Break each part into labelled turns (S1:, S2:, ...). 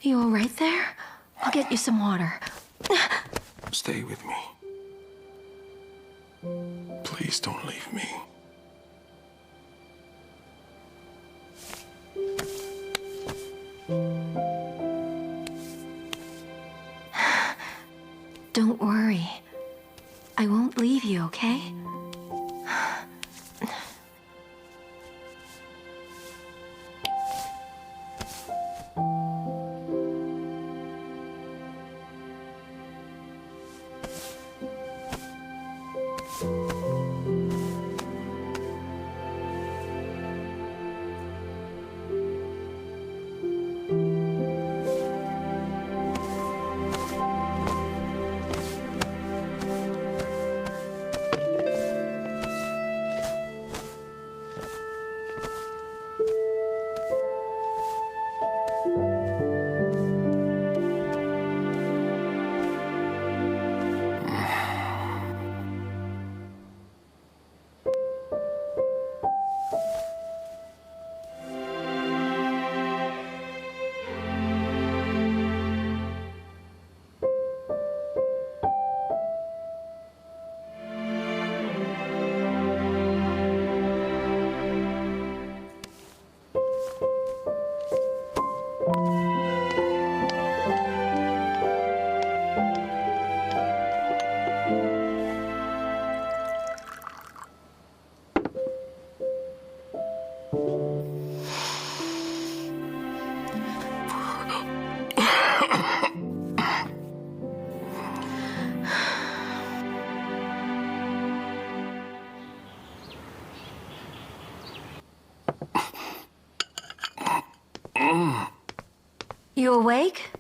S1: You all right there? I'll get you some water.
S2: Stay with me. Please don't leave me.
S1: Don't worry. I won't leave you, okay? You awake?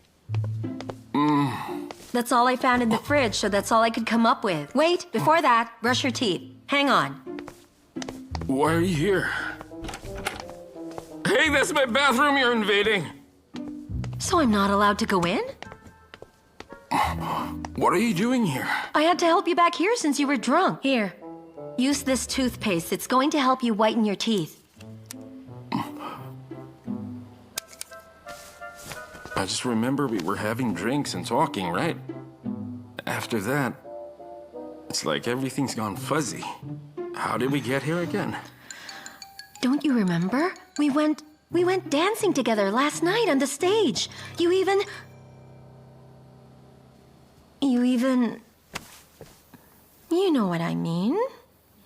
S1: That's all I found in the fridge, so that's all I could come up with. Wait, before that, brush your teeth. Hang on.
S2: Why are you here? Hey, that's my bathroom you're invading.
S1: So I'm not allowed to go in?
S2: What are you doing here?
S1: I had to help you back here since you were drunk. Here, use this toothpaste. It's going to help you whiten your teeth.
S2: I just remember we were having drinks and talking, right? After that, it's like everything's gone fuzzy. How did we get here again?
S1: Don't you remember? We went dancing together last night on the stage. You even... You know what I mean?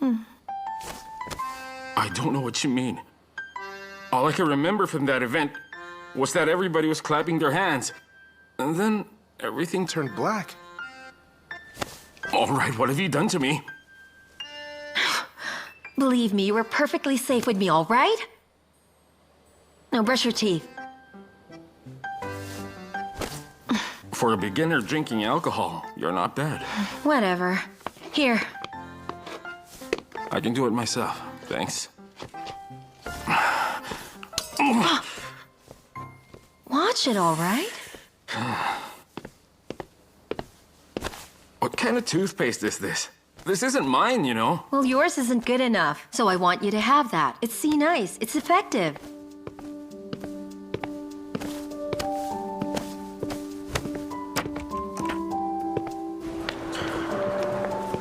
S2: I don't know what you mean. All I can remember from that event was that everybody was clapping their hands. And then everything turned black. All right, what have you done to me?
S1: Believe me, you were perfectly safe with me, all right? Now brush your teeth.
S2: For a beginner drinking alcohol, you're not bad.
S1: Whatever. Here.
S2: I can do it myself, thanks.
S1: Watch it, all right?
S2: What kind of toothpaste is this? This isn't mine, you know.
S1: Well, yours isn't good enough, so I want you to have that. It's See Nice. It's effective.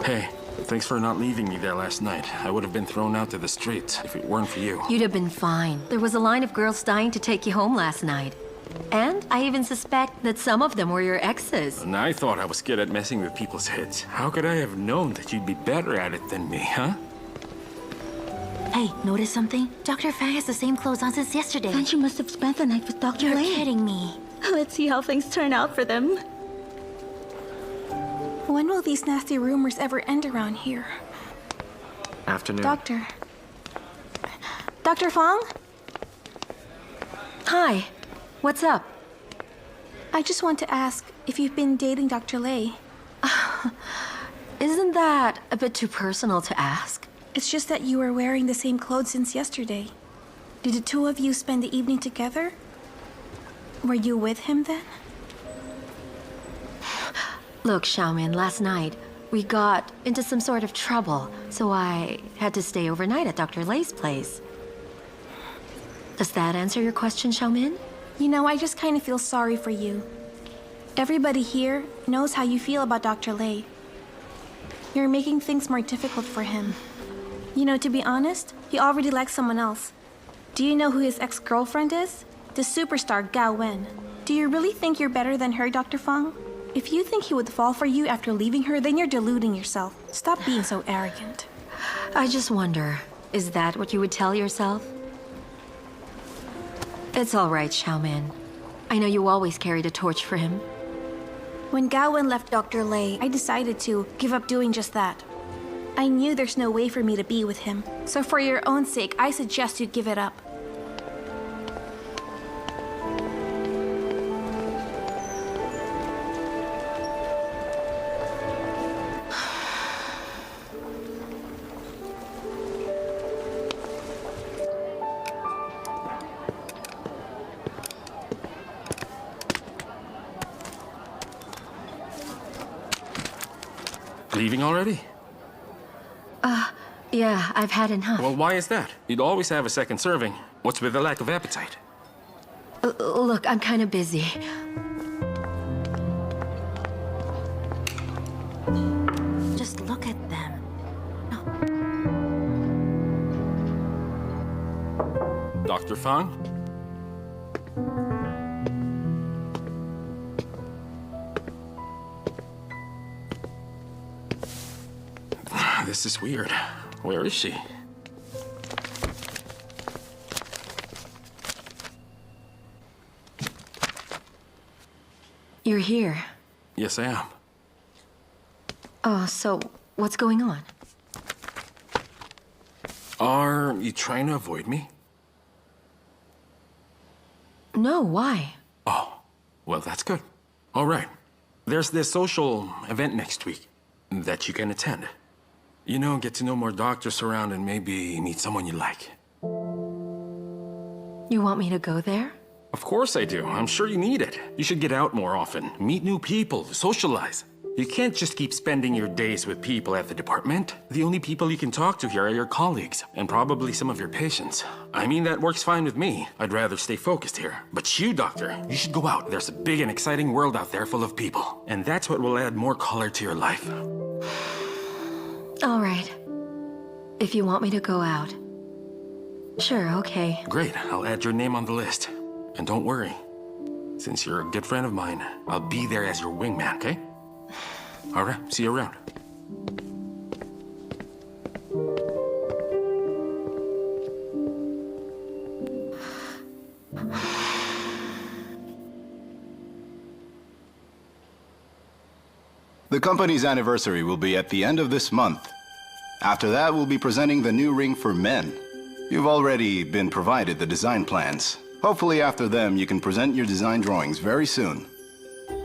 S2: Hey, thanks for not leaving me there last night. I would have been thrown out to the streets if it weren't for you.
S1: You'd have been fine. There was a line of girls dying to take you home last night. And I even suspect that some of them were your exes.
S2: And I thought I was good at messing with people's heads. How could I have known that you'd be better at it than me, huh?
S3: Hey, notice something? Dr. Fang has the same clothes on since yesterday.
S4: Then she must have spent the night with Dr.
S3: You're
S4: Lei.
S3: kidding me.
S4: Let's see how things turn out for them.
S5: When will these nasty rumors ever end around here?
S6: Afternoon.
S5: Doctor. Dr. Fang?
S1: Hi. What's up?
S5: I just want to ask if you've been dating Dr. Lei.
S1: Isn't that a bit too personal to ask?
S5: It's just that you were wearing the same clothes since yesterday. Did the two of you spend the evening together? Were you with him then?
S1: Look, Xiaomin, last night we got into some sort of trouble, so I had to stay overnight at Dr. Lei's place. Does that answer your question, Xiaomin?
S5: You know, I just kind of feel sorry for you. Everybody here knows how you feel about Dr. Lei. You're making things more difficult for him. You know, to be honest, he already likes someone else. Do you know who his ex-girlfriend is? The superstar Gao Wen. Do you really think you're better than her, Dr. Fang? If you think he would fall for you after leaving her, then you're deluding yourself. Stop being so arrogant.
S1: I just wonder, is that what you would tell yourself? It's all right, Xiaomin. I know you always carried a torch for him.
S5: When Gao Wen left Dr. Lei, I decided to give up doing just that. I knew there's no way for me to be with him. So for your own sake, I suggest you give it up.
S2: Leaving already?
S1: Yeah, I've had enough.
S2: Well, why is that? You'd always have a second serving. What's with the lack of appetite?
S1: Look, I'm kind of busy.
S3: Just look at them.
S2: Dr. Fang? This is weird. Where is she?
S1: You're here.
S2: Yes, I am.
S1: Oh, so what's going on?
S2: Are you trying to avoid me?
S1: No, why?
S2: Oh, well, that's good. All right. There's this social event next week that you can attend. You know, get to know more doctors around and maybe meet someone you like.
S1: You want me to go there?
S2: Of course I do. I'm sure you need it. You should get out more often, meet new people, socialize. You can't just keep spending your days with people at the department. The only people you can talk to here are your colleagues, and probably some of your patients. I mean, that works fine with me. I'd rather stay focused here. But you, doctor, you should go out. There's a big and exciting world out there full of people. And that's what will add more color to your life.
S1: All right. If you want me to go out. Sure, okay.
S2: Great, I'll add your name on the list. And don't worry, since you're a good friend of mine, I'll be there as your wingman, okay? All right, see you around.
S7: The company's anniversary will be at the end of this month. After that, we'll be presenting the new ring for men. You've already been provided the design plans. Hopefully after them, you can present your design drawings very soon.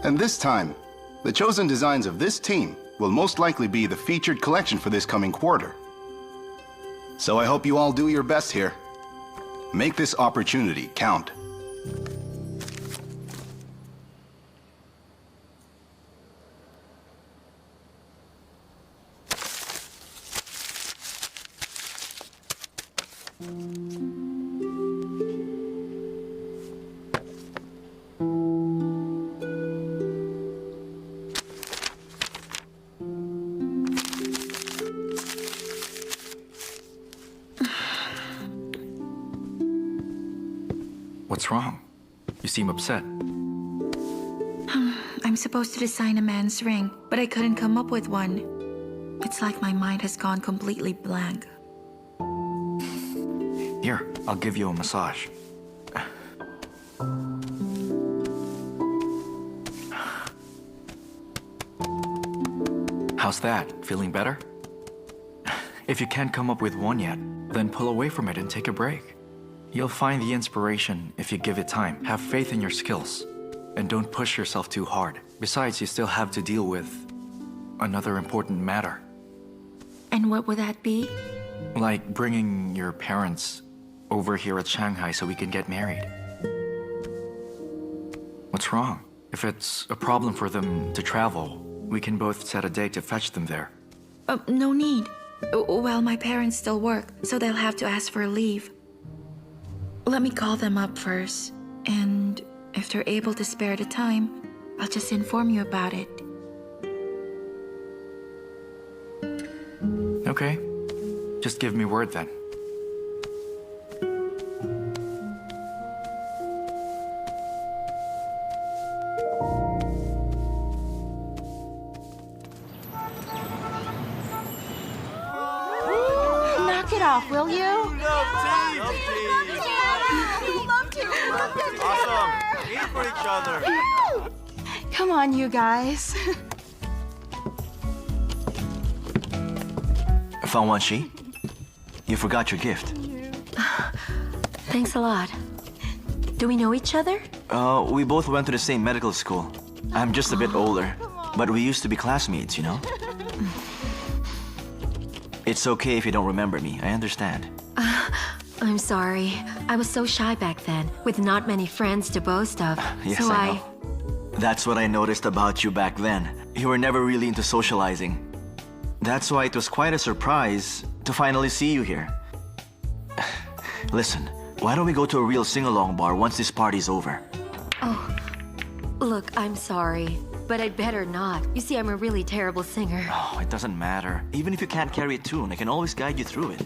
S7: And this time, the chosen designs of this team will most likely be the featured collection for this coming quarter. So I hope you all do your best here. Make this opportunity count.
S6: What's wrong? You seem upset.
S3: I'm supposed to design a man's ring, but I couldn't come up with one. It's like my mind has gone completely blank.
S6: Here, I'll give you a massage. How's that? Feeling better? If you can't come up with one yet, then pull away from it and take a break. You'll find the inspiration if you give it time. Have faith in your skills. And don't push yourself too hard. Besides, you still have to deal with another important matter.
S3: And what would that be?
S6: Like bringing your parents over here at Shanghai so we can get married. What's wrong? If it's a problem for them to travel, we can both set a date to fetch them there.
S3: No need. Well, my parents still work, so they'll have to ask for a leave. Let me call them up first. And if they're able to spare the time, I'll just inform you about it.
S6: Okay. Just give me word then.
S4: Knock it off, will you?
S8: Awesome. Eat for each other.
S4: Come on, you guys.
S9: Fangwanshi, you forgot your gift.
S1: Thanks a lot. Do we know each other?
S9: We both went to the same medical school. I'm just a bit older, but we used to be classmates, you know? It's okay if you don't remember me, I understand.
S1: I'm sorry. I was so shy back then, with not many friends to boast of.
S9: Yes,
S1: so
S9: I know. That's what I noticed about you back then. You were never really into socializing. That's why it was quite a surprise to finally see you here. Listen, why don't we go to a real sing-along bar once this party's over?
S1: Oh, look, I'm sorry, but I'd better not. You see, I'm a really terrible singer.
S9: Oh, it doesn't matter. Even if you can't carry a tune, I can always guide you through it.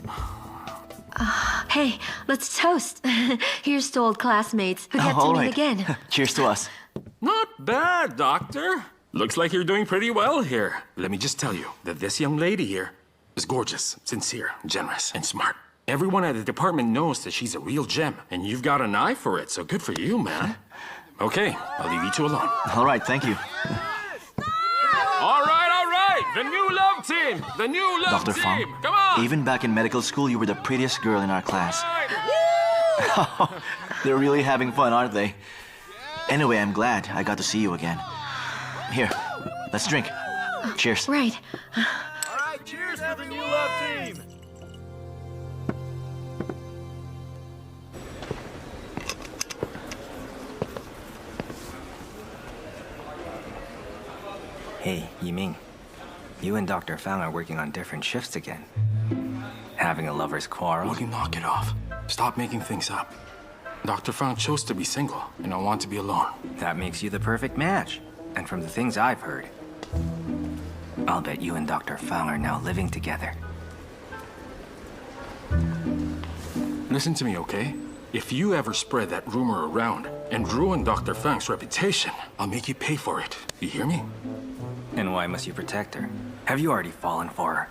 S1: Hey, let's toast. Here's to old classmates who get to
S9: all
S1: meet
S9: right.
S1: again.
S9: Cheers to us.
S2: Not bad, Doctor. Looks like you're doing pretty well here. Let me just tell you that this young lady here is gorgeous, sincere, generous, and smart. Everyone at the department knows that she's a real gem, and you've got an eye for it, so good for you, man. Okay, I'll leave you two alone.
S9: All right, thank you.
S2: All right. The new love team! The new love
S9: Dr.
S2: team!
S9: Fang,
S2: Come on!
S9: even back in medical school, you were the prettiest girl in our class. They're really having fun, aren't they? Anyway, I'm glad I got to see you again. Here, let's drink. Cheers.
S1: Right.
S8: All right, cheers for the new love team.
S10: Hey, Yi Ming. You and Dr. Fang are working on different shifts again. Having a lover's quarrel?
S2: Will you knock it off? Stop making things up. Dr. Fang chose to be single, and I want to be alone.
S10: That makes you the perfect match. And from the things I've heard, I'll bet you and Dr. Fang are now living together.
S2: Listen to me, okay? If you ever spread that rumor around and ruin Dr. Fang's reputation, I'll make you pay for it. You hear me?
S10: And why must you protect her? Have you already fallen for her?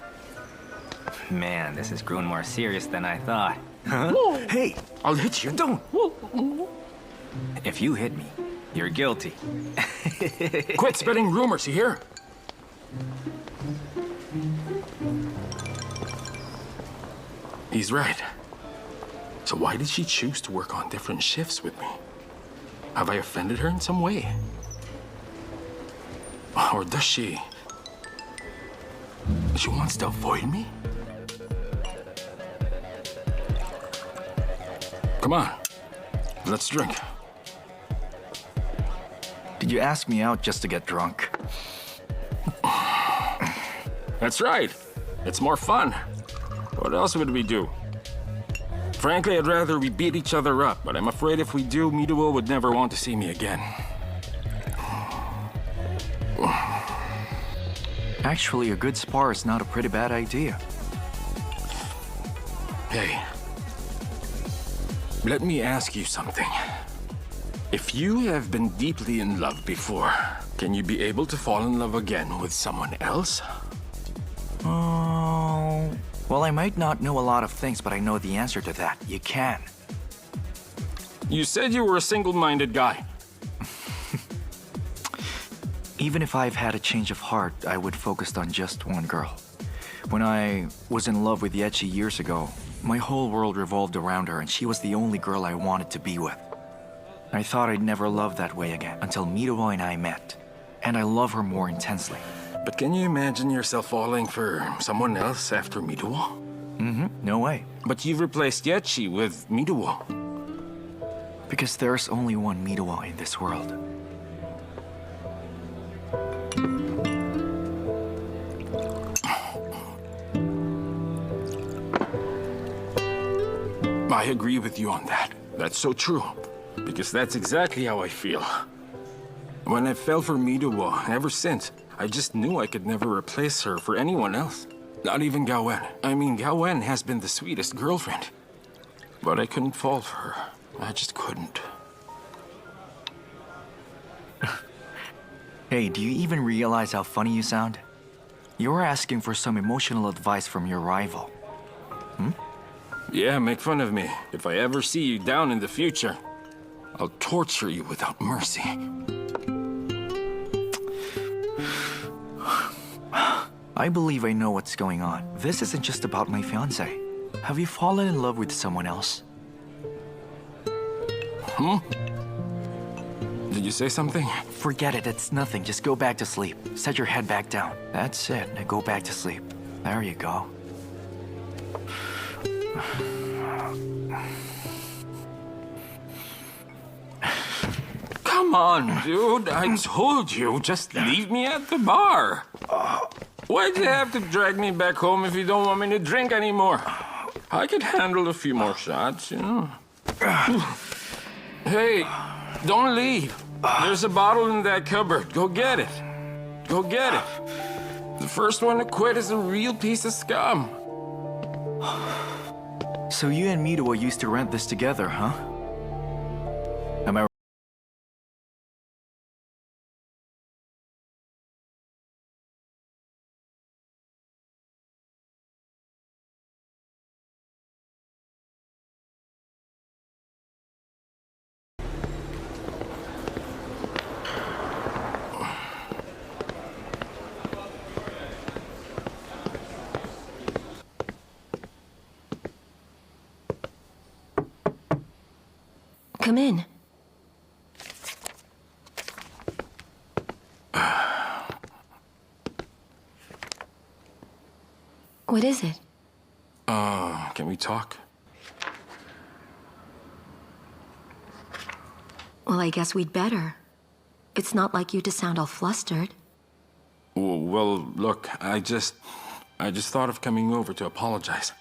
S10: Man, this has grown more serious than I thought. Huh?
S2: Hey, I'll hit you. Don't.
S10: If you hit me, you're guilty.
S2: Quit spreading rumors, you hear? He's right. So why did she choose to work on different shifts with me? Have I offended her in some way? Or does she wants to avoid me? Come on, let's drink.
S6: Did you ask me out just to get drunk?
S2: That's right. It's more fun. What else would we do? Frankly, I'd rather we beat each other up, but I'm afraid if we do, Miduo would never want to see me again.
S6: Actually, a good spar is not a pretty bad idea.
S2: Hey, let me ask you something. If you have been deeply in love before, can you be able to fall in love again with someone else?
S6: Well, I might not know a lot of things, but I know the answer to that. You can.
S2: You said you were a single-minded guy.
S6: Even if I've had a change of heart, I would focus on just one girl. When I was in love with Yechi years ago, my whole world revolved around her, and she was the only girl I wanted to be with. I thought I'd never love that way again until Miduo and I met, and I love her more intensely.
S2: But can you imagine yourself falling for someone else after Miduo?
S6: No way.
S2: But you've replaced Yechi with Miduo.
S6: Because there's only one Miduo in this world.
S2: I agree with you on that. That's so true. Because that's exactly how I feel. When I fell for Midowo, ever since, I just knew I could never replace her for anyone else. Not even Gawen. I mean, Gawen has been the sweetest girlfriend. But I couldn't fall for her. I just couldn't.
S6: Hey, do you even realize how funny you sound? You're asking for some emotional advice from your rival.
S2: Yeah, make fun of me. If I ever see you down in the future, I'll torture you without mercy.
S6: I believe I know what's going on. This isn't just about my fiancé. Have you fallen in love with someone else?
S2: Did you say something?
S6: Forget it, it's nothing. Just go back to sleep. Set your head back down. That's it. Now go back to sleep. There you go.
S2: Come on, dude. I told you, just leave me at the bar. Why'd you have to drag me back home if you don't want me to drink anymore? I could handle a few more shots, you know. Hey, don't leave. There's a bottle in that cupboard. Go get it. Go get it. The first one to quit is a real piece of scum.
S6: So you and Midowo used to rent this together, huh? Am I
S1: Come in. What is it?
S2: Can we talk?
S1: Well, I guess we'd better. It's not like you to sound all flustered.
S2: Well, look, I just thought of coming over to apologize.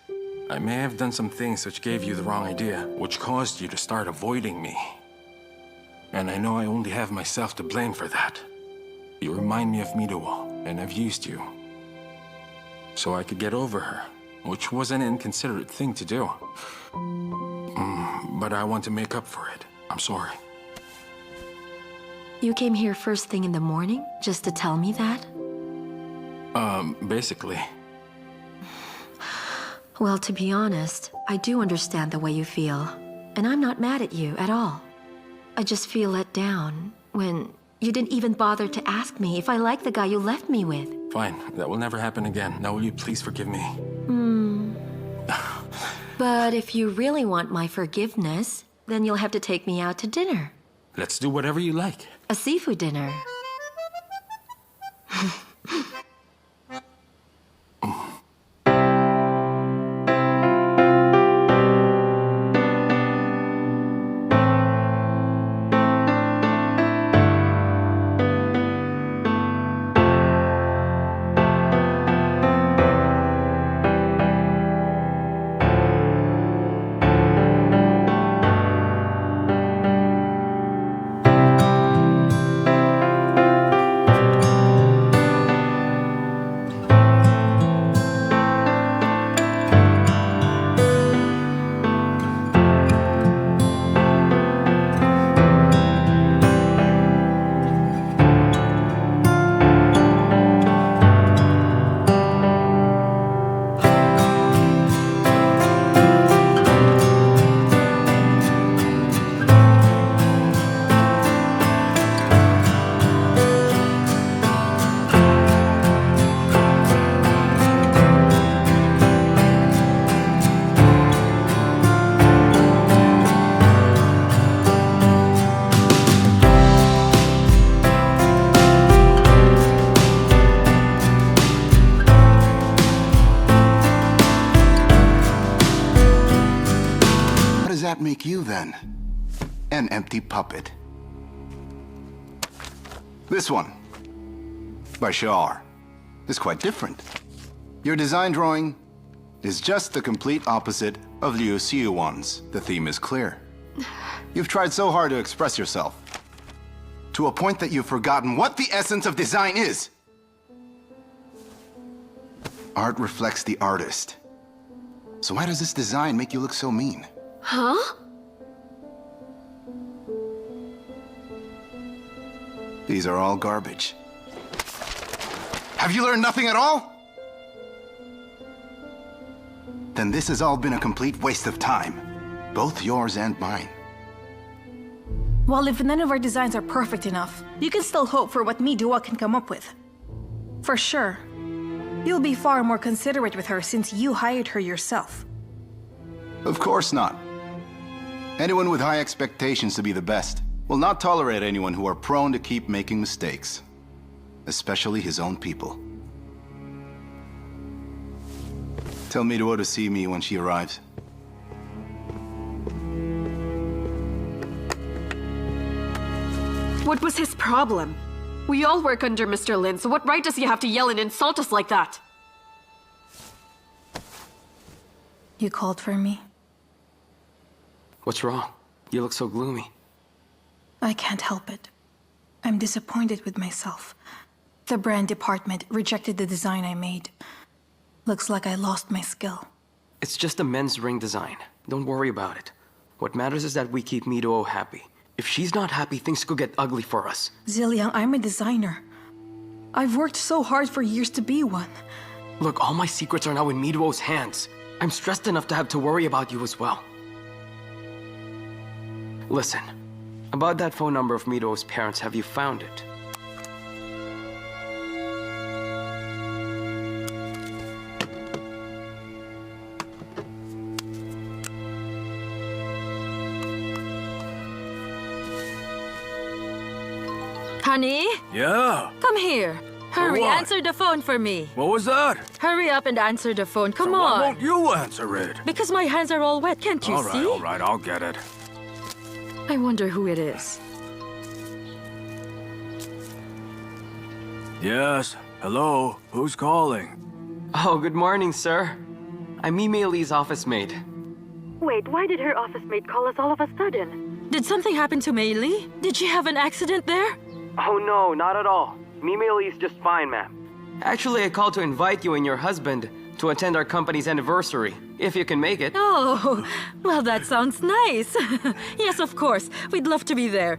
S2: I may have done some things which gave you the wrong idea, which caused you to start avoiding me. And I know I only have myself to blame for that. You remind me of Midowo, and I've used you. So I could get over her, which was an inconsiderate thing to do. But I want to make up for it. I'm sorry.
S1: You came here first thing in the morning just to tell me that?
S2: Basically.
S1: Well, to be honest, I do understand the way you feel. And I'm not mad at you at all. I just feel let down when you didn't even bother to ask me if I like the guy you left me with.
S2: Fine, that will never happen again. Now will you please forgive me?
S1: But if you really want my forgiveness, then you'll have to take me out to dinner.
S2: Let's do whatever you like.
S1: A seafood dinner.
S7: That make you then? An empty puppet. This one, by Xiao, is quite different. Your design drawing is just the complete opposite of Liu Xiyuan's. The theme is clear. You've tried so hard to express yourself, to a point that you've forgotten what the essence of design is. Art reflects the artist. So why does this design make you look so mean?
S1: Huh?
S7: These are all garbage. Have you learned nothing at all? Then this has all been a complete waste of time. Both yours and mine.
S5: Well, if none of our designs are perfect enough, you can still hope for what Midoo can come up with. For sure. You'll be far more considerate with her since you hired her yourself.
S7: Of course not. Anyone with high expectations to be the best will not tolerate anyone who are prone to keep making mistakes. Especially his own people. Tell Midoo to see me when she arrives.
S11: What was his problem? We all work under Mr. Lin, so what right does he have to yell and insult us like that?
S5: You called for me?
S10: What's wrong? You look so gloomy.
S5: I can't help it. I'm disappointed with myself. The brand department rejected the design I made. Looks like I lost my skill.
S12: It's just a men's ring design. Don't worry about it. What matters is that we keep Midoo happy. If she's not happy, things could get ugly for us.
S5: Xiao Liang, I'm a designer. I've worked so hard for years to be one.
S12: Look, all my secrets are now in Midoo's hands. I'm stressed enough to have to worry about you as well. Listen, about that phone number of Midoo's parents, have you found it?
S13: Honey?
S8: Yeah?
S13: Come here. Hurry,
S8: what?
S13: answer the phone for me.
S8: What was that?
S13: Hurry up and answer the phone. Come
S8: So
S13: on.
S8: why won't you answer it?
S13: Because my hands are all wet, can't you see?
S8: All right, I'll get it.
S13: I wonder who it is.
S8: Yes, hello, who's calling?
S12: Oh, good morning, sir. I'm Mei Li's office mate.
S13: Wait, why did her office mate call us all of a sudden? Did something happen to Mei Li? Did she have an accident there?
S12: Oh no, not at all. Mei Li's just fine, ma'am. Actually, I called to invite you and your husband to attend our company's anniversary, if you can make it.
S13: Oh, well, that sounds nice. Yes, of course. We'd love to be there.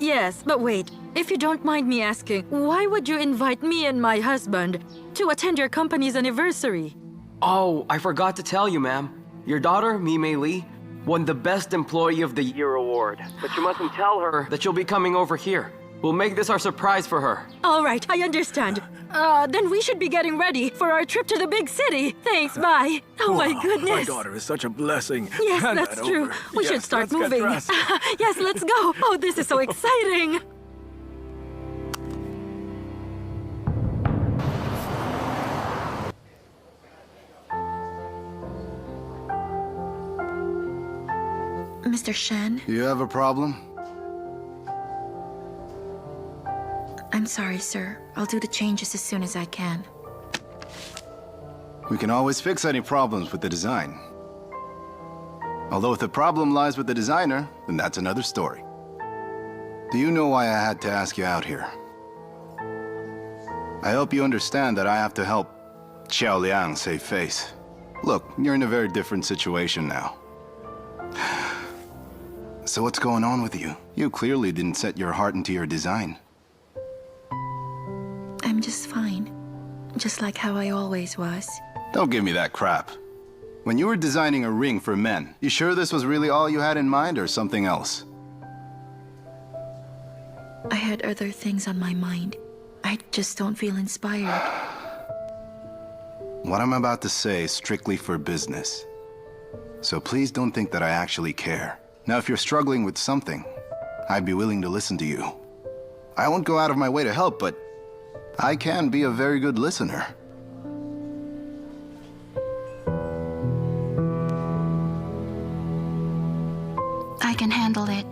S13: Yes, but wait. If you don't mind me asking, why would you invite me and my husband to attend your company's anniversary?
S12: Oh, I forgot to tell you, ma'am. Your daughter, Mei Li, won the Best Employee of the Year award. But you mustn't tell her that you'll be coming over here. We'll make this our surprise for her.
S13: All right, I understand. Then we should be getting ready for our trip to the big city. Thanks, bye. Oh, my goodness.
S8: My daughter is such a blessing.
S13: Yes,
S8: Hand
S13: that's
S8: that
S13: true.
S8: over.
S13: We
S8: Yes,
S13: should start
S8: let's get
S13: moving.
S8: dressed.
S13: Yes, let's go. Oh, this is so exciting.
S3: Mr. Shen,
S7: You have a problem?
S3: I'm sorry, sir. I'll do the changes as soon as I can.
S7: We can always fix any problems with the design. Although if the problem lies with the designer, then that's another story. Do you know why I had to ask you out here? I hope you understand that I have to help Xiao Liang save face. Look, you're in a very different situation now. So what's going on with you? You clearly didn't set your heart into your design.
S3: I'm just fine. Just like how I always was.
S7: Don't give me that crap. When you were designing a ring for men, you sure this was really all you had in mind or something else?
S3: I had other things on my mind. I just don't feel inspired.
S7: What I'm about to say is strictly for business. So please don't think that I actually care. Now, if you're struggling with something, I'd be willing to listen to you. I won't go out of my way to help, but I can be a very good listener.
S3: I can handle it.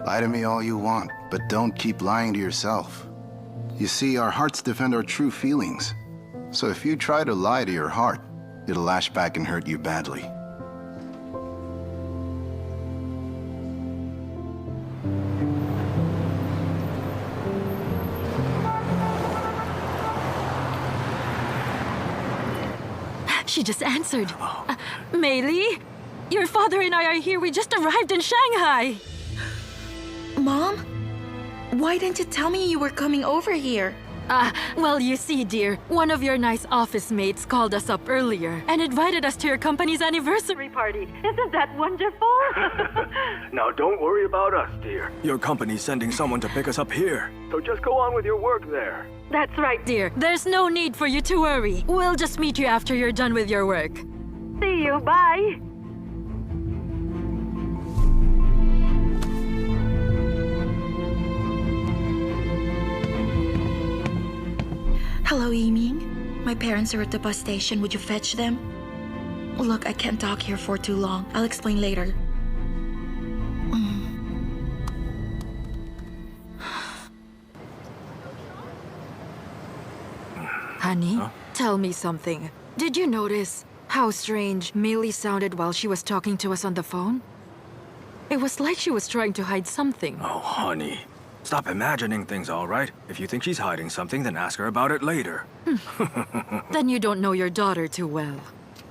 S7: Lie to me all you want, but don't keep lying to yourself. You see, our hearts defend our true feelings. So if you try to lie to your heart, it'll lash back and hurt you badly.
S13: She just answered. Mei Li, your father and I are here. We just arrived in Shanghai.
S3: Mom? Why didn't you tell me you were coming over here?
S13: Well, you see, dear, one of your nice office mates called us up earlier and invited us to your company's anniversary party. Isn't that wonderful?
S8: Now don't worry about us, dear. Your company's sending someone to pick us up here. So just go on with your work there.
S13: That's right, dear. There's no need for you to worry. We'll just meet you after you're done with your work. See you. Bye.
S3: Hello, Yi Ming. My parents are at the bus station. Would you fetch them? Look, I can't talk here for too long. I'll explain later.
S13: Honey, tell me something. Did you notice how strange Mei Li sounded while she was talking to us on the phone? It was like she was trying to hide something.
S8: Oh, honey. Stop imagining things, all right? If you think she's hiding something, then ask her about it later.
S13: Then you don't know your daughter too well.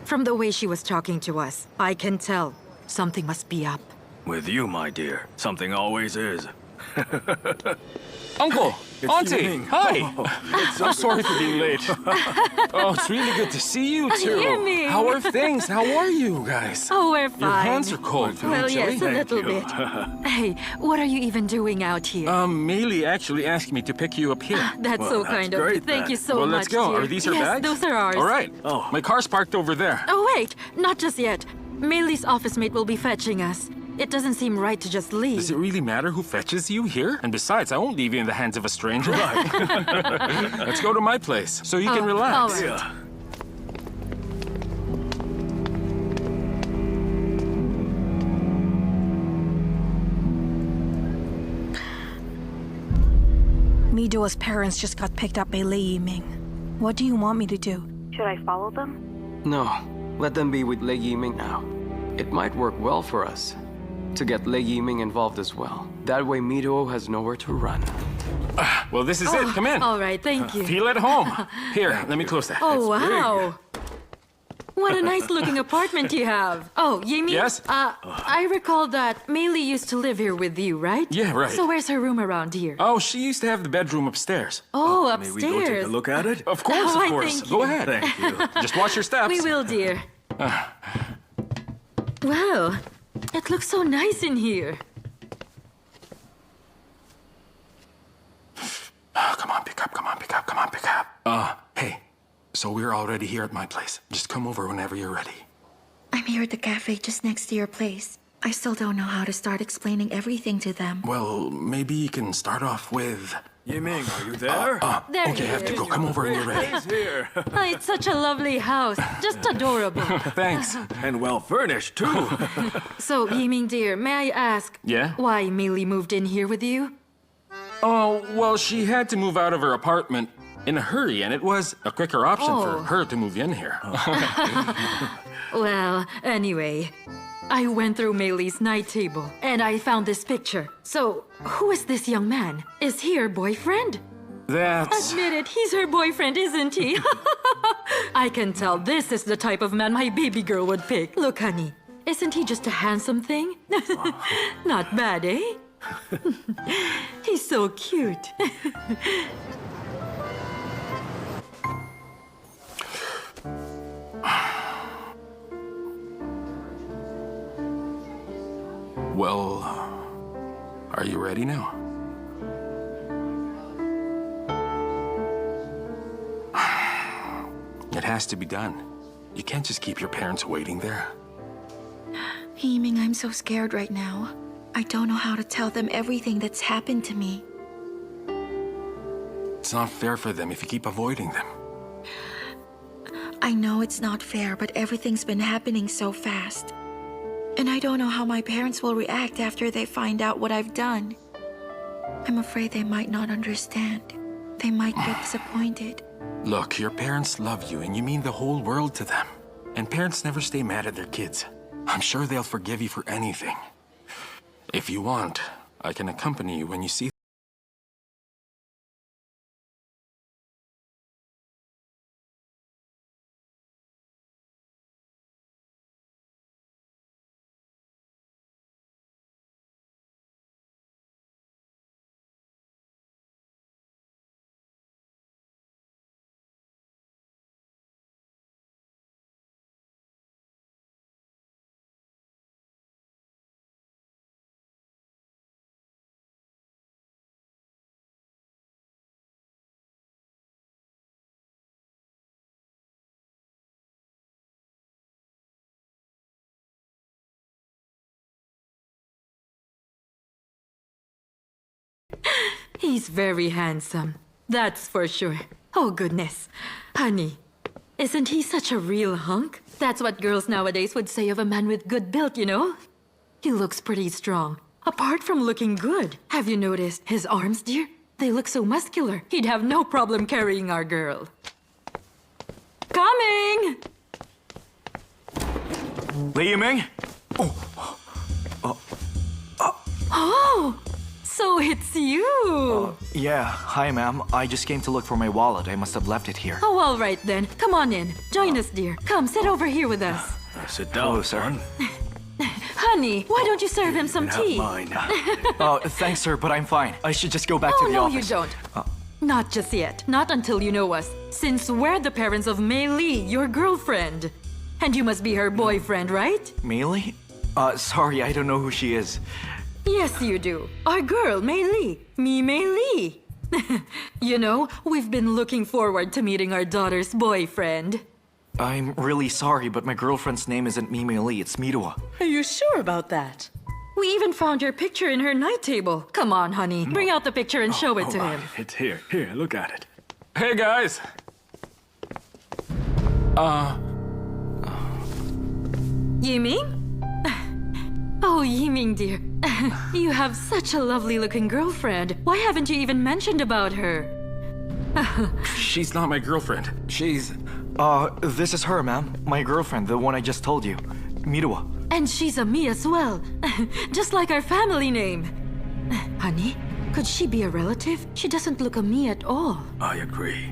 S13: From the way she was talking to us, I can tell something must be up.
S8: With you, my dear, something always is.
S2: Uncle!
S8: It's
S2: Auntie!
S8: Ming.
S2: Hi!
S8: Oh,
S2: I'm sorry for being late. Oh, it's really good to see you two.
S13: Yimmy.
S2: How are things? How are you guys?
S13: Oh, we're fine.
S2: Your hands are cold. Feeling
S13: Well, yes, a
S2: chilly?
S13: little bit. Hey, what are you even doing out here?
S2: Mei Li actually asked me to pick you up here.
S13: That's so kind of you. Thank you so
S2: well,
S13: much,
S2: let's go.
S13: dear.
S2: Are these her
S13: yes,
S2: bags?
S13: Those are ours.
S2: All right. Oh. My car's parked over there.
S13: Oh, wait. Not just yet. Mei Li's office mate will be fetching us. It doesn't seem right to just leave.
S2: Does it really matter who fetches you here? And besides, I won't leave you in the hands of a stranger. Let's go to my place so you can relax.
S13: All right.
S5: Mido's parents just got picked up by Lei Yi Ming. What do you want me to do?
S14: Should I follow them?
S12: No, let them be with Lei Yi Ming now. It might work well for us to get Lei Yi Ming involved as well. That way Mido has nowhere to run.
S2: Well, this is it. Come in.
S13: All right, thank you.
S2: Feel at home. Here, let me close that.
S13: Oh, wow. What a nice-looking apartment you have. Oh, Yimi?
S2: Yes?
S13: I recall that Mei Li used to live here with you, right?
S2: Yeah, right.
S13: So where's her room around here?
S2: Oh, she used to have the bedroom upstairs.
S13: Oh,
S8: May
S13: upstairs.
S8: we go take a look at it?
S2: Of course,
S13: Oh,
S2: of course.
S13: thank
S2: Go
S13: you.
S2: ahead.
S8: Thank you.
S2: Just watch your steps.
S13: We will, dear. Well, it looks so nice in here.
S2: Come on, pick up, come on, pick up, come on, pick up. Hey, so we're already here at my place. Just come over whenever you're ready.
S3: I'm here at the cafe just next to your place. I still don't know how to start explaining everything to them.
S2: Well, maybe you can start off with...
S8: Yi Ming, are you there?
S13: There
S2: okay, I have to go. Come over when you're ready.
S8: He's here.
S13: Oh, it's such a lovely house. Just adorable.
S2: Thanks.
S8: And well furnished, too.
S13: So, Yiming dear, may I ask
S2: Yeah?
S13: why Mei Li moved in here with you?
S2: Oh, well, she had to move out of her apartment in a hurry, and it was a quicker option for her to move in here.
S13: Well, anyway, I went through Mei Li's night table, and I found this picture. So, who is this young man? Is he her boyfriend?
S2: That's...
S13: Admit it, he's her boyfriend, isn't he? I can tell this is the type of man my baby girl would pick. Look, honey, isn't he just a handsome thing? Not bad, eh? He's so cute.
S2: Well, are you ready now? It has to be done. You can't just keep your parents waiting there.
S3: Yi Ming, I'm so scared right now. I don't know how to tell them everything that's happened to me.
S2: It's not fair for them if you keep avoiding them.
S3: I know it's not fair, but everything's been happening so fast. And I don't know how my parents will react after they find out what I've done. I'm afraid they might not understand. They might get disappointed.
S2: Look, your parents love you and you mean the whole world to them. And parents never stay mad at their kids. I'm sure they'll forgive you for anything. If you want, I can accompany you when you see
S13: He's very handsome. That's for sure. Oh, goodness. Honey, isn't he such a real hunk? That's what girls nowadays would say of a man with good build, you know? He looks pretty strong. Apart from looking good, have you noticed his arms, dear? They look so muscular. He'd have no problem carrying our girl. Coming!
S6: Lei Yi Ming?
S13: Oh, so it's you.
S6: Yeah, hi ma'am. I just came to look for my wallet. I must have left it here.
S13: Oh, all right then. Come on in. Join us, dear. Come, sit over here with us.
S8: Sit down,
S6: Hello, sir.
S8: son.
S13: Honey, why don't you serve him some tea?
S8: Mine.
S6: Oh, thanks, sir, but I'm fine. I should just go back to the
S13: no,
S6: office.
S13: you don't. Not just yet. Not until you know us. Since we're the parents of Mei Li, your girlfriend. And you must be her boyfriend, right?
S6: Mei Li? Sorry, I don't know who she is.
S13: Yes, you do. Our girl, Mei Li. Me, Mei Li. You know, we've been looking forward to meeting our daughter's boyfriend.
S6: I'm really sorry, but my girlfriend's name isn't Mei Li, it's Miruwa.
S13: Are you sure about that? We even found your picture in her night table. Come on, honey. Bring out the picture and show it to him.
S8: It's here. Here, look at it.
S2: Hey, guys.
S13: Yi Ming? Oh, Yi Ming, dear. You have such a lovely-looking girlfriend. Why haven't you even mentioned about her?
S2: She's not my girlfriend. She's...
S6: This is her, ma'am. My girlfriend, the one I just told you. Miruwa.
S13: And she's a me as well. Just like our family name. Honey, could she be a relative? She doesn't look a me at all.
S8: I agree.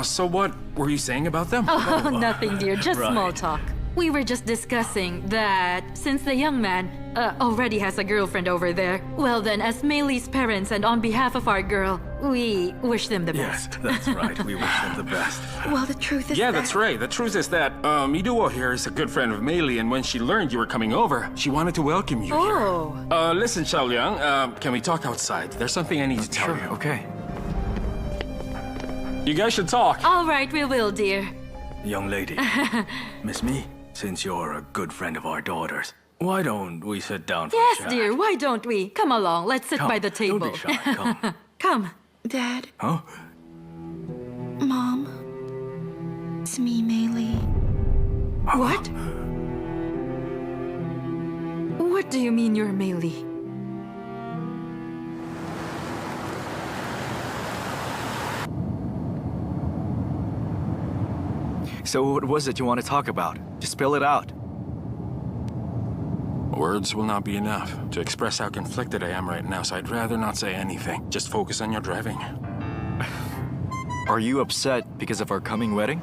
S2: So what were you saying about them?
S13: Oh, nothing, dear. Just
S8: Right.
S13: small talk. We were just discussing that since the young man already has a girlfriend over there, well then, as Mei Li's parents and on behalf of our girl, we wish them the
S8: Yes,
S13: best.
S8: that's right. We wish them the best.
S3: Well, the truth is
S2: Yeah,
S3: that...
S2: that's right. The truth is that Miduo here is a good friend of Mei Li, and when she learned you were coming over, she wanted to welcome you
S13: Oh.
S2: here. Listen, Xiao Liang, can we talk outside? There's something I need to tell you.
S6: Okay.
S2: You guys should talk.
S13: All right, we will, dear.
S8: Young lady, Miss Me, since you're a good friend of our daughter's, why don't we sit down for a
S13: Yes,
S8: chat?
S13: dear, why don't we? Come along, let's sit
S8: Come,
S13: by the table.
S8: Don't be shy, come.
S13: Come.
S3: Dad,
S8: Huh?
S3: Mom, it's me, Mei Li.
S13: What? What do you mean you're Mei Li?
S6: So what was it you want to talk about? Just spill it out.
S2: Words will not be enough to express how conflicted I am right now, so I'd rather not say anything. Just focus on your driving.
S6: Are you upset because of our coming wedding?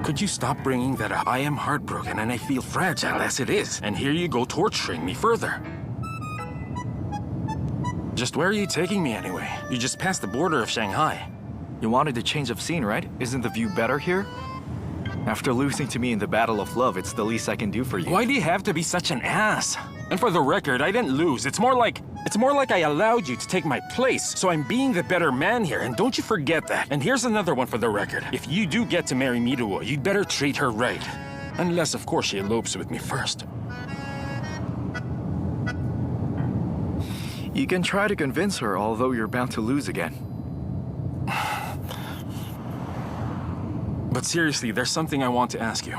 S2: Could you stop bringing that up? I am heartbroken and I feel fragile as it is, and here you go torturing me further. Just where are you taking me anyway? You just passed the border of Shanghai.
S6: You wanted a change of scene, right? Isn't the view better here? After losing to me in the battle of love, it's the least I can do for you.
S2: Why do you have to be such an ass? And for the record, I didn't lose. It's more like I allowed you to take my place, so I'm being the better man here, and don't you forget that. And here's another one for the record. If you do get to marry Miruo, you'd better treat her right. Unless, of course, she elopes with me first.
S6: You can try to convince her, although you're bound to lose again.
S2: But seriously, there's something I want to ask you.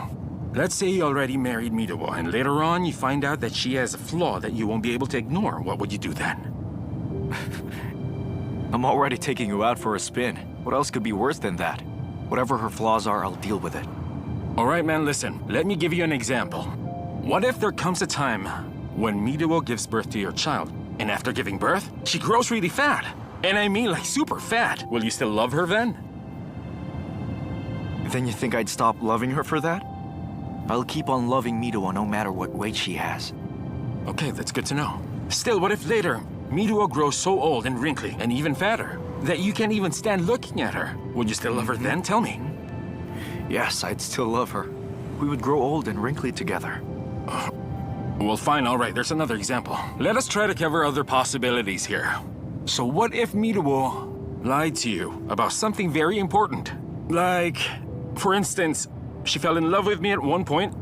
S2: Let's say you already married Miruo, and later on you find out that she has a flaw that you won't be able to ignore. What would you do then?
S6: I'm already taking you out for a spin. What else could be worse than that? Whatever her flaws are, I'll deal with it.
S2: All right, man, listen. Let me give you an example. What if there comes a time when Miruo gives birth to your child, and after giving birth, she grows really fat? And I mean like super fat. Will you still love her then?
S6: Then you think I'd stop loving her for that? I'll keep on loving Miruo no matter what weight she has.
S2: Okay, that's good to know. Still, what if later, Miruo grows so old and wrinkly and even fatter that you can't even stand looking at her? Would you still love her then? Tell me.
S6: Yes, I'd still love her. We would grow old and wrinkly together.
S2: Well, fine, all right, there's another example. Let us try to cover other possibilities here. So what if Miruo lied to you about something very important? Like, for instance, she fell in love with me at one point,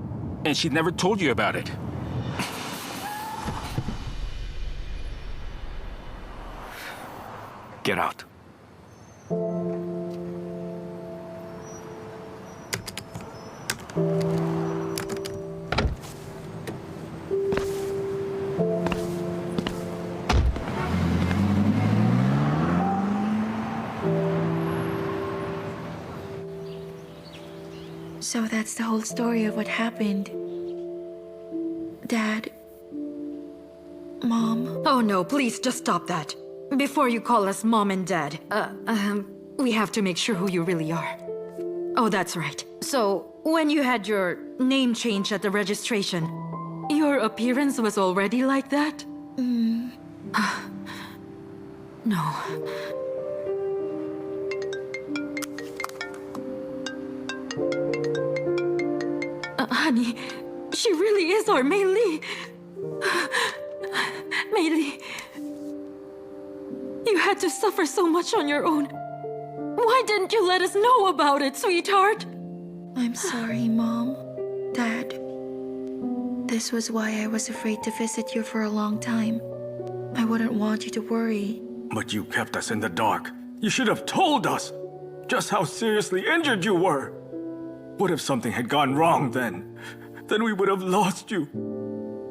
S2: and she'd never told you about it.
S6: Get out.
S3: So that's the whole story of what happened. Dad. Mom.
S13: Oh no, please just stop that. Before you call us Mom and Dad, we have to make sure who you really are. Oh, that's right. So, when you had your name changed at the registration, your appearance was already like that? No. Honey, she really is our Mei Li. Mei Li, you had to suffer so much on your own. Why didn't you let us know about it, sweetheart?
S3: I'm sorry, Mom. Dad. This was why I was afraid to visit you for a long time. I wouldn't want you to worry.
S8: But you kept us in the dark. You should have told us just how seriously injured you were. What if something had gone wrong then? Then we would have lost you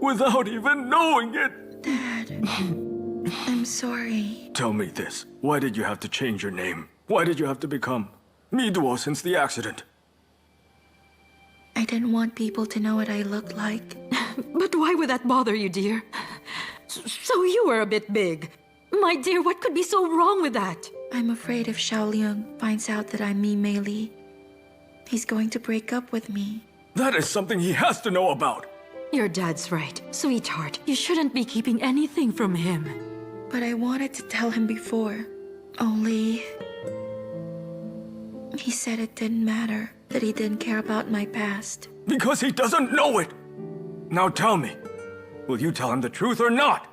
S8: without even knowing it.
S3: Dad, I'm sorry.
S8: Tell me this. Why did you have to change your name? Why did you have to become Miduo since the accident?
S3: I didn't want people to know what I looked like.
S13: But why would that bother you, dear? So you were a bit big. My dear, what could be so wrong with that?
S3: I'm afraid if Xiao Liang finds out that I'm Mei Li, he's going to break up with me.
S8: That is something he has to know about.
S13: Your dad's right. Sweetheart, you shouldn't be keeping anything from him.
S3: But I wanted to tell him before. Only... he said it didn't matter, that he didn't care about my past.
S8: Because he doesn't know it! Now tell me, will you tell him the truth or not?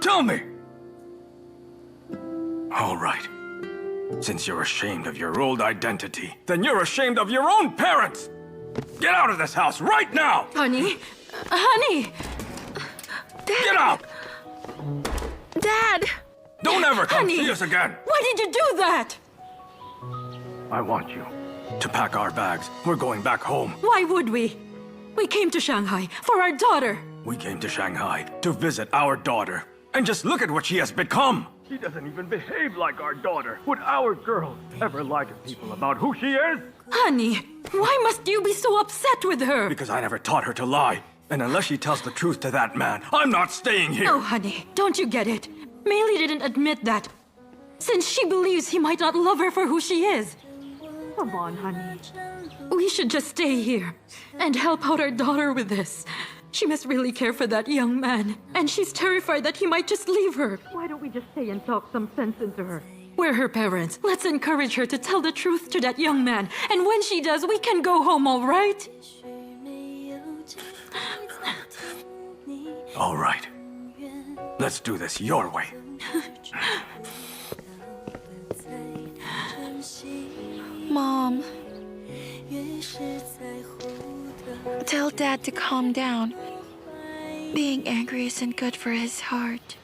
S8: Tell me! All right. Since you're ashamed of your old identity, then you're ashamed of your own parents! Get out of this house right now!
S13: Honey! Honey!
S3: Dad!
S8: Get out!
S3: Dad!
S8: Don't ever come
S13: Honey!
S8: see us again!
S13: Why did you do that?
S8: I want you to pack our bags. We're going back home.
S13: Why would we? We came to Shanghai for our daughter.
S8: We came to Shanghai to visit our daughter. And just look at what she has become. She doesn't even behave like our daughter. Would our girl ever lie to people about who she is?
S13: Honey, why must you be so upset with her?
S8: Because I never taught her to lie. And unless she tells the truth to that man, I'm not staying here.
S13: Oh, honey, don't you get it? Mei Li didn't admit that, since she believes he might not love her for who she is. Come on, honey. We should just stay here and help out our daughter with this. She must really care for that young man, and she's terrified that he might just leave her. Why don't we just stay and talk some sense into her? We're her parents. Let's encourage her to tell the truth to that young man, and when she does, we can go home, all right?
S8: All right. Let's do this your way.
S3: Mom. Tell Dad to calm down. Being angry isn't good for his heart.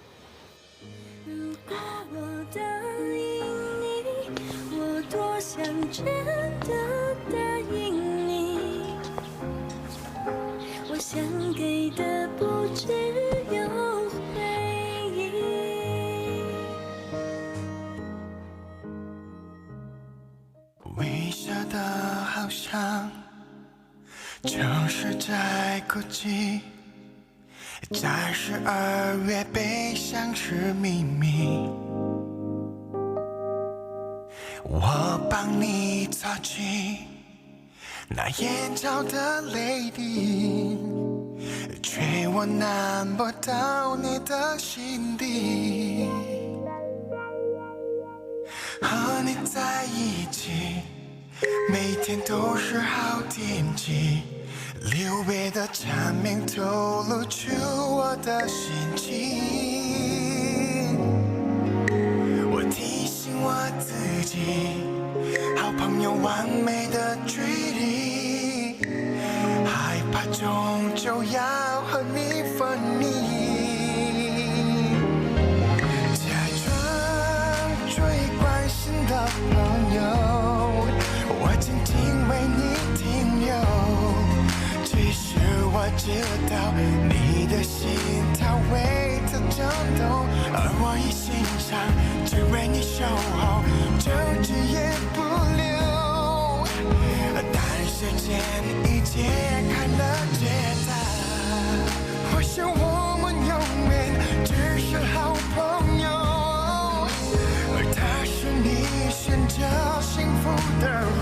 S15: 知道你的心它为它震动，而我一心上只为你守候，争执也不留。但时间已揭开了解答，或许我们永远只是好朋友，而他是你选择幸福的人。